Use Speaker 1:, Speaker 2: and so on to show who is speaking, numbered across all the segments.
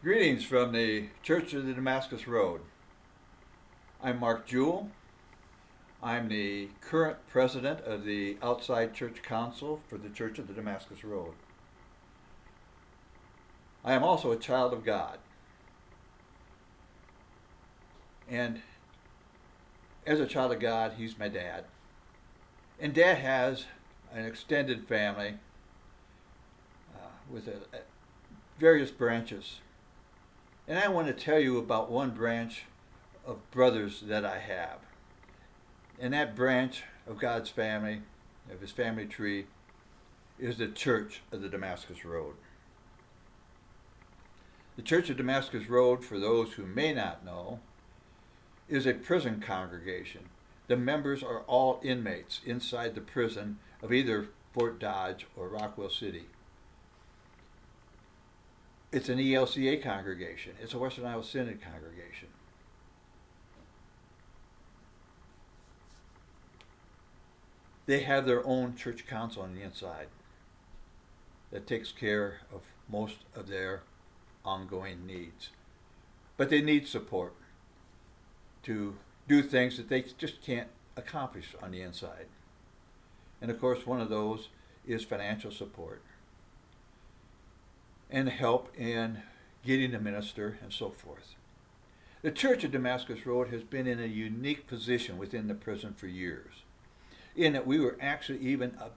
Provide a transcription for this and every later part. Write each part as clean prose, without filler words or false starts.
Speaker 1: Greetings from the Church of the Damascus Road. I'm Mark Jewell. I'm the current president of the Outside Church Council for the Church of the Damascus Road. I am also a child of God. And as a child of God, He's my dad. And Dad has an extended family with various branches. And I want to tell you about one branch of brothers that I have. And that branch of God's family, of His family tree, is the Church of the Damascus Road. The Church of Damascus Road, for those who may not know, is a prison congregation. The members are all inmates inside the prison of either Fort Dodge or Rockwell City. It's an ELCA congregation. It's a Western Iowa Synod congregation. They have their own church council on the inside that takes care of most of their ongoing needs. But they need support to do things that they just can't accomplish on the inside. And of course, one of those is financial support and help in getting a minister and so forth. The Church of Damascus Road has been in a unique position within the prison for years, in that we were actually even a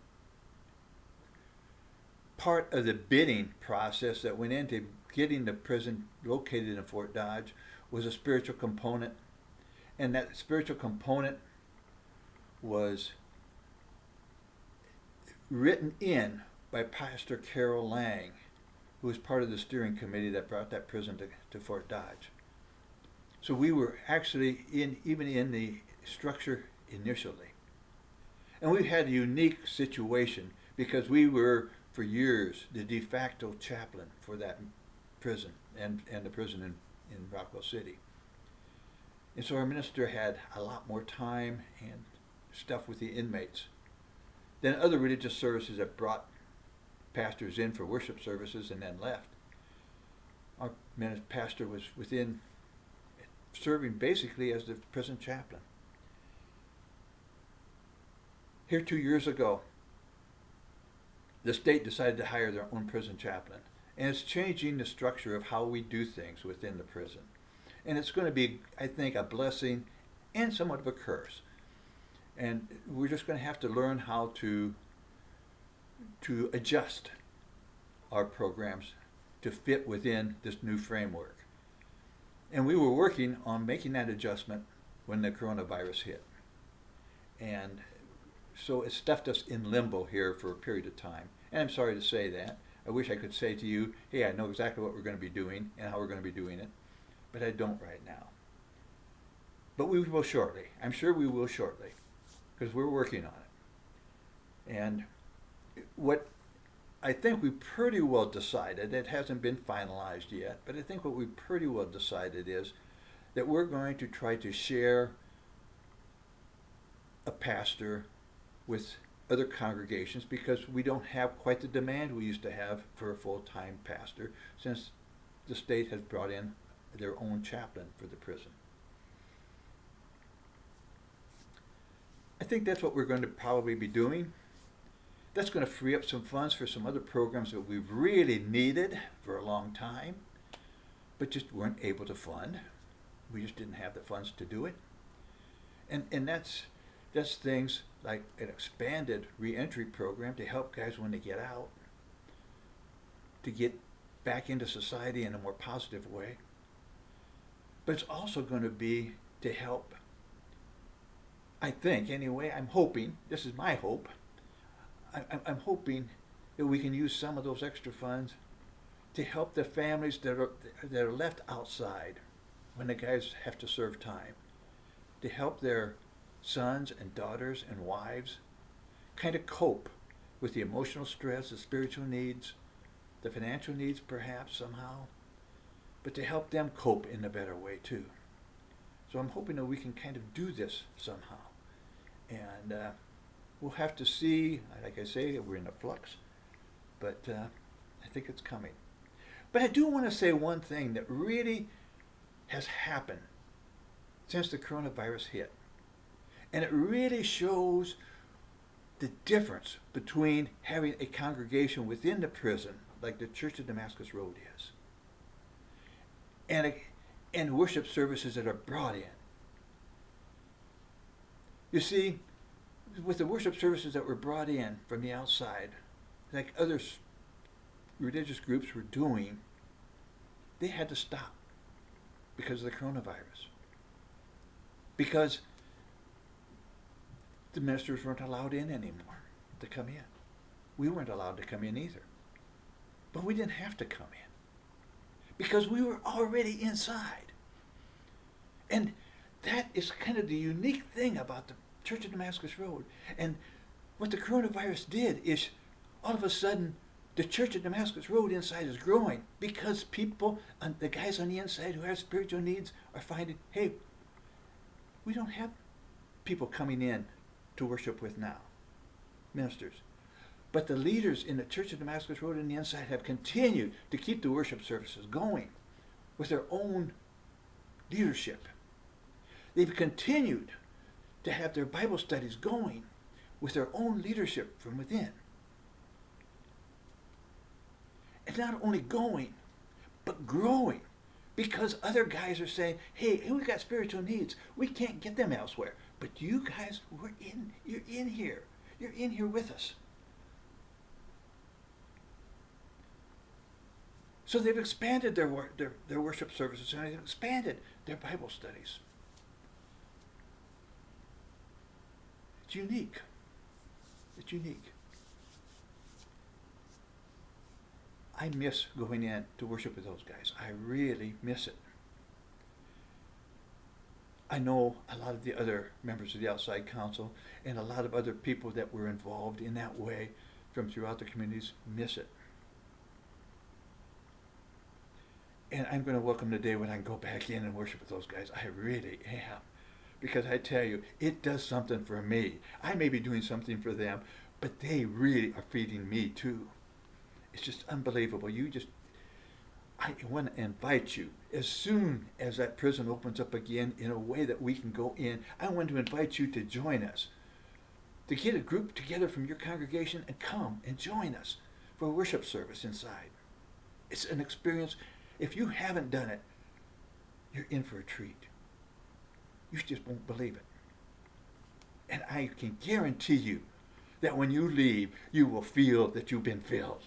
Speaker 1: part of the bidding process that went into getting the prison located in Fort Dodge was a spiritual component, and that spiritual component was written in by Pastor Carol Lang, who was part of the steering committee that brought that prison to Fort Dodge. So we were actually even in the structure initially. And we've had a unique situation because we were, for years, the de facto chaplain for that prison and the prison in Rockwell City. And so our minister had a lot more time and stuff with the inmates than other religious services that brought pastors in for worship services and then left. Our pastor was within serving basically as the prison chaplain. Here 2 years ago, the state decided to hire their own prison chaplain, and it's changing the structure of how we do things within the prison. And it's going to be, I think, a blessing and somewhat of a curse. And we're just going to have to learn how to adjust our programs to fit within this new framework. And we were working on making that adjustment when the coronavirus hit. And so it stuffed us in limbo here for a period of time. And I'm sorry to say that. I wish I could say to you, hey, I know exactly what we're going to be doing and how we're going to be doing it. But I don't right now. But we will shortly. I'm sure we will shortly, because we're working on it. And what I think we pretty well decided, it hasn't been finalized yet, but I think what we pretty well decided is that we're going to try to share a pastor with other congregations, because we don't have quite the demand we used to have for a full-time pastor since the state has brought in their own chaplain for the prison. I think that's what we're going to probably be doing. That's going to free up some funds for some other programs that we've really needed for a long time, but just weren't able to fund. We just didn't have the funds to do it. And that's things like an expanded reentry program to help guys when they get out, to get back into society in a more positive way. But it's also going to be to help, I think anyway, I'm hoping, this is my hope, I'm hoping that we can use some of those extra funds to help the families that are left outside when the guys have to serve time, to help their sons and daughters and wives kind of cope with the emotional stress, the spiritual needs, the financial needs perhaps somehow, but to help them cope in a better way too. So I'm hoping that we can kind of do this somehow. And we'll have to see. Like I say, we're in a flux, but I think it's coming. But I do want to say one thing that really has happened since the coronavirus hit. And it really shows the difference between having a congregation within the prison, like the Church of Damascus Road is, and worship services that are brought in. You see, with the worship services that were brought in from the outside, like other religious groups were doing, they had to stop because of the coronavirus. Because the ministers weren't allowed in anymore to come in. We weren't allowed to come in either. But we didn't have to come in because we were already inside. And that is kind of the unique thing about the Church of Damascus Road. And what the coronavirus did is all of a sudden the Church of Damascus Road inside is growing because people, the guys on the inside who have spiritual needs are finding, hey, we don't have people coming in to worship with now, ministers. But the leaders in the Church of Damascus Road on the inside have continued to keep the worship services going with their own leadership. They've continued to have their Bible studies going with their own leadership from within. And not only going, but growing. Because other guys are saying, hey, we got spiritual needs. We can't get them elsewhere. But you guys, you're in here. You're in here with us. So they've expanded their worship services and they've expanded their Bible studies. It's unique. It's unique. I miss going in to worship with those guys. I really miss it. I know a lot of the other members of the outside council and a lot of other people that were involved in that way from throughout the communities miss it. And I'm going to welcome the day when I can go back in and worship with those guys. I really am. Because I tell you, it does something for me. I may be doing something for them, but they really are feeding me too. It's just unbelievable. I want to invite you, as soon as that prison opens up again in a way that we can go in, I want to invite you to join us. To get a group together from your congregation and come and join us for a worship service inside. It's an experience. If you haven't done it, you're in for a treat. You just won't believe it. And I can guarantee you that when you leave, you will feel that you've been filled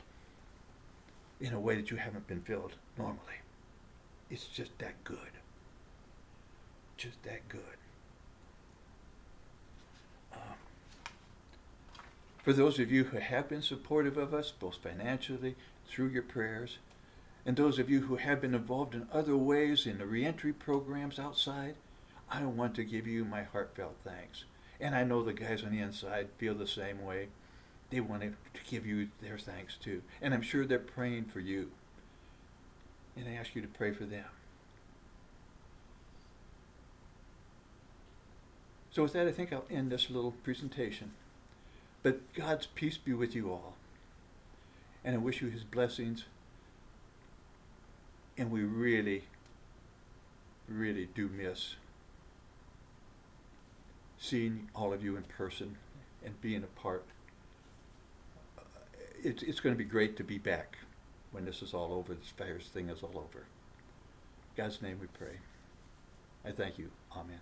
Speaker 1: in a way that you haven't been filled normally. It's just that good. Just that good. For those of you who have been supportive of us, both financially, through your prayers, and those of you who have been involved in other ways in the reentry programs outside, I want to give you my heartfelt thanks. And I know the guys on the inside feel the same way. They want to give you their thanks too. And I'm sure they're praying for you. And I ask you to pray for them. So with that, I think I'll end this little presentation. But God's peace be with you all. And I wish you his blessings. And we really, really do miss seeing all of you in person and being a part. It's going to be great to be back when this is all over, this virus thing is all over. In God's name we pray. I thank you. Amen.